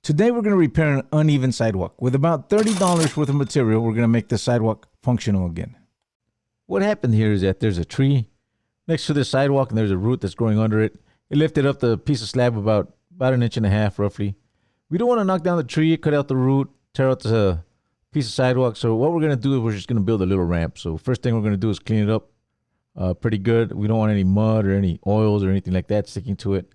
Today we're going to repair an uneven sidewalk. With about $30 worth of material, we're going to make the sidewalk functional again. What happened here is that there's a tree next to the sidewalk and there's a root that's growing under it. It lifted up the piece of slab about an inch and a half roughly. We don't want to knock down the tree, cut out the root, tear out the piece of sidewalk. So what we're going to do is we're just going to build a little ramp. So first thing we're going to do is clean it up pretty good. We don't want any mud or any oils or anything like that sticking to it.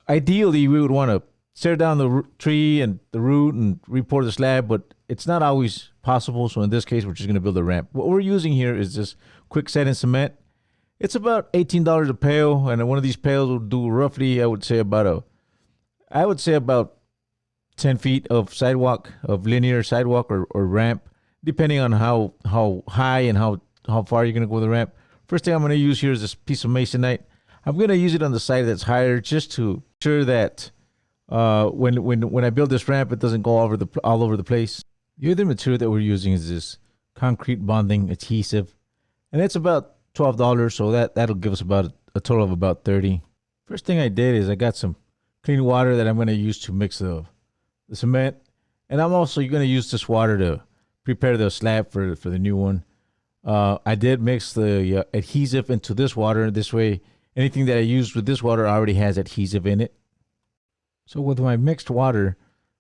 Ideally, we would want to tear down the tree and the root and re-pour the slab, but it's not always possible. So in this case, we're just going to build a ramp. What we're using here is just quick set and cement. It's about $18 a pail, and one of these pails will do roughly, I would say about 10 feet of sidewalk, of linear sidewalk or ramp, depending on how high and how far you're going to go with the ramp. First thing I'm going to use here is this piece of masonite. I'm going to use it on the side that's higher just to ensure that when I build this ramp, it doesn't go all over the place. The other material that we're using is this concrete bonding adhesive, and it's about $12, so that'll give us about a total of about $30. First thing I did is I got some clean water that I'm going to use to mix the cement, and I'm also going to use this water to prepare the slab for the new one. I did mix the adhesive into this water. This way, anything that I used with this water already has adhesive in it. So with my mixed water,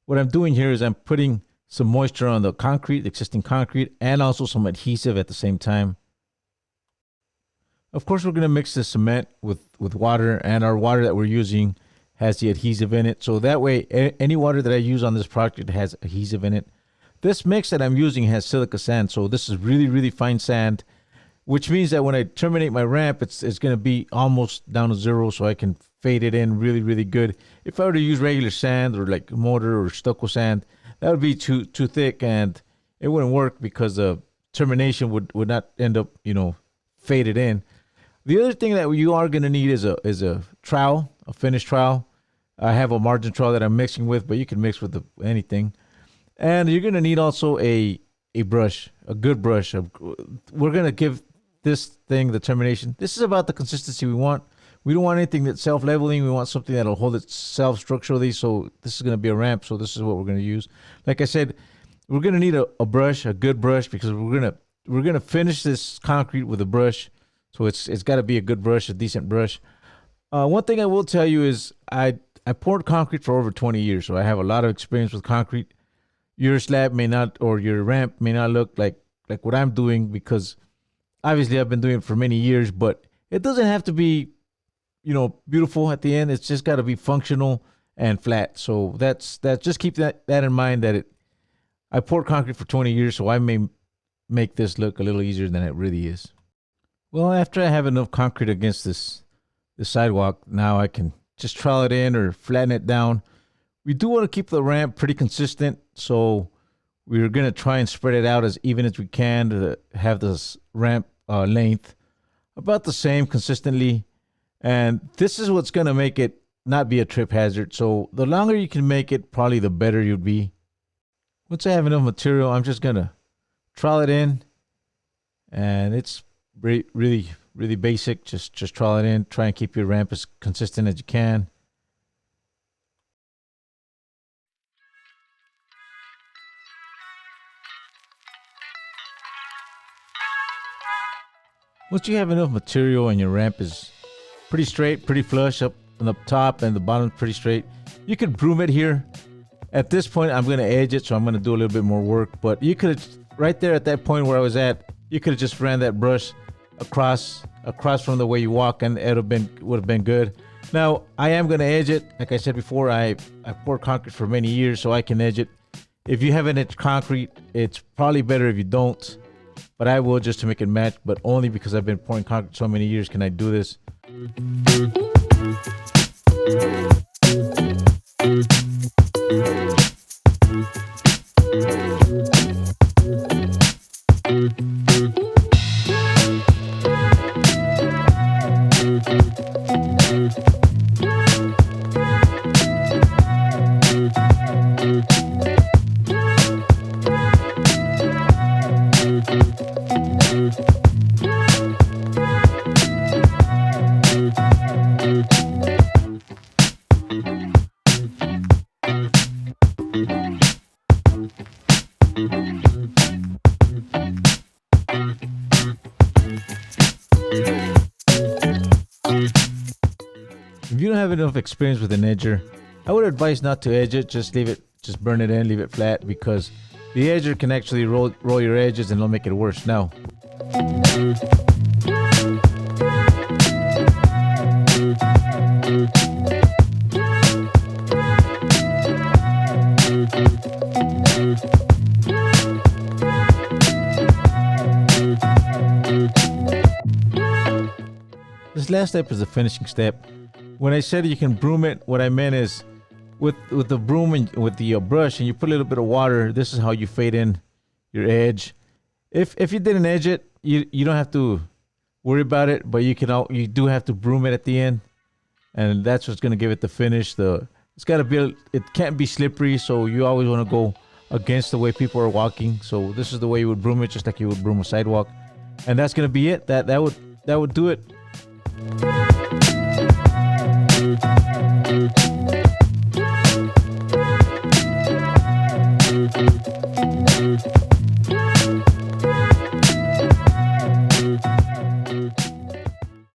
what I'm doing here is I'm putting some moisture on the concrete, the existing concrete, and also some adhesive at the same time. Of course, we're going to mix the cement with water, and our water that we're using has the adhesive in it. So that way, any water that I use on this project has adhesive in it. This mix that I'm using has silica sand, so this is really, really fine sand, which means that when I terminate my ramp, it's going to be almost down to zero, so I can fade it in really, really good. If I were to use regular sand or like mortar or stucco sand, that would be too thick, and it wouldn't work because the termination would not end up, faded in. The other thing that you are going to need is a trowel, a finished trowel. I have a margin trowel that I'm mixing with, but you can mix with anything. And you're going to need also a brush, a good brush. We're going to give this thing the termination. This is about the consistency we want. We don't want anything that's self-leveling. We want something that'll hold itself structurally. So this is going to be a ramp. So this is what we're going to use. Like I said, we're going to need a brush, a good brush, because we're going to finish this concrete with a brush. So it's got to be a good brush, a decent brush. One thing I will tell you is I poured concrete for over 20 years. So I have a lot of experience with concrete. Your slab may not, or your ramp may not look like what I'm doing, because obviously I've been doing it for many years, but it doesn't have to be, beautiful at the end. It's just got to be functional and flat. So just keep that in mind, that I poured concrete for 20 years, so I may make this look a little easier than it really is. Well, after I have enough concrete against this sidewalk, now I can just trowel it in or flatten it down. We do want to keep the ramp pretty consistent, so we're going to try and spread it out as even as we can to have this ramp length about the same consistently. And this is what's going to make it not be a trip hazard. So the longer you can make it, probably the better you'd be. Once I have enough material, I'm just going to trowel it in. And it's really, really basic. Just trowel it in. Try and keep your ramp as consistent as you can. Once you have enough material and your ramp is pretty straight, pretty flush up and up top, and the bottom pretty straight, you could broom it here. At this point, I'm going to edge it, so I'm going to do a little bit more work. But you could, right there at that point where I was at, you could have just ran that brush across from the way you walk, and it would have been good. Now, I am going to edge it. Like I said before, I poured concrete for many years, so I can edge it. If you haven't edged concrete, it's probably better if you don't. But I will, just to make it match, but only because I've been pouring concrete so many years can I do this. don't have enough experience with an edger, I would advise not to edge it. Just leave it, just burn it in, leave it flat, because the edger can actually roll your edges and it'll make it worse. Now, this last step is the finishing step. When I said you can broom it, what I meant is with the broom and with the brush, and you put a little bit of water, this is how you fade in your edge. If you didn't edge it, you don't have to worry about it, but you do have to broom it at the end, and that's what's gonna give it the finish. It can't be slippery, so you always want to go against the way people are walking. So this is the way you would broom it, just like you would broom a sidewalk, and that's gonna be it. That would do it.